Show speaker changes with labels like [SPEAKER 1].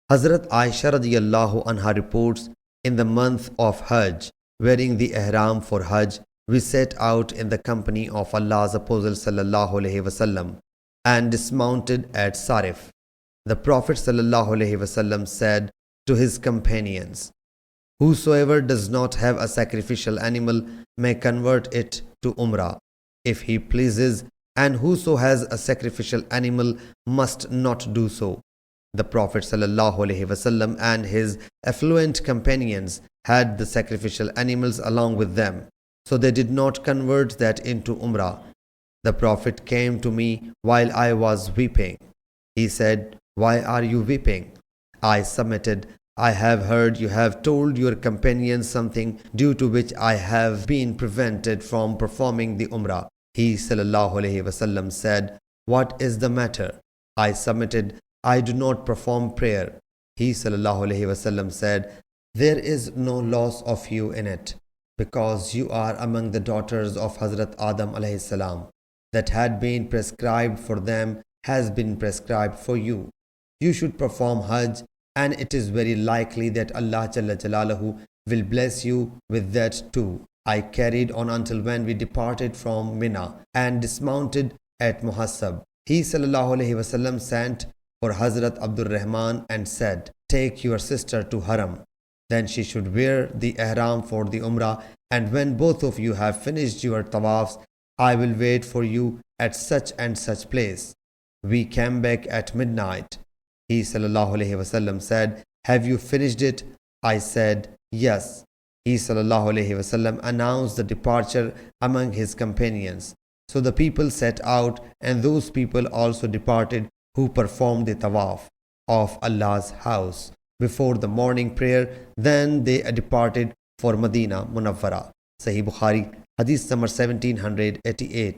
[SPEAKER 1] Hazrat Aisha radiyallahu anha reports, in the month of Hajj, wearing the ihram for Hajj, we set out in the company of Allah's Apostle sallallahu alaihi wasallam and dismounted at Sarif. The Prophet sallallahu alaihi wasallam said to his companions, "Whosoever does not have a sacrificial animal may convert it to Umrah, if he pleases, and whoso has a sacrificial animal must not do so." The Prophet ﷺ and his affluent companions had the sacrificial animals along with them, so they did not convert that into Umrah. The Prophet came to me while I was weeping. He said, "Why are you weeping?" I submitted, "I have heard you have told your companions something due to which I have been prevented from performing the Umrah." He ﷺ said, "What is the matter?" I submitted, "I do not perform prayer." He ﷺ said, "There is no loss of you in it, because you are among the daughters of Hazrat Adam alayhi salam. That had been prescribed for them has been prescribed for you. You should perform Hajj, and it is very likely that Allah Jalla Jalaluhu will bless you with that too." I carried on until when we departed from Mina and dismounted at Muhassab. He ﷺ sent for Hazrat Abdul Rahman and said, "Take your sister to Haram. Then she should wear the ihram for the Umrah, and when both of you have finished your tawafs, I will wait for you at such and such place." We came back at midnight. He ﷺ said, "Have you finished it?" I said, "Yes." He ﷺ announced the departure among his companions. So the people set out, and those people also departed who performed the tawaf of Allah's house before the morning prayer. Then they departed for Medina Munawwara. Sahih Bukhari, Hadith number 1788.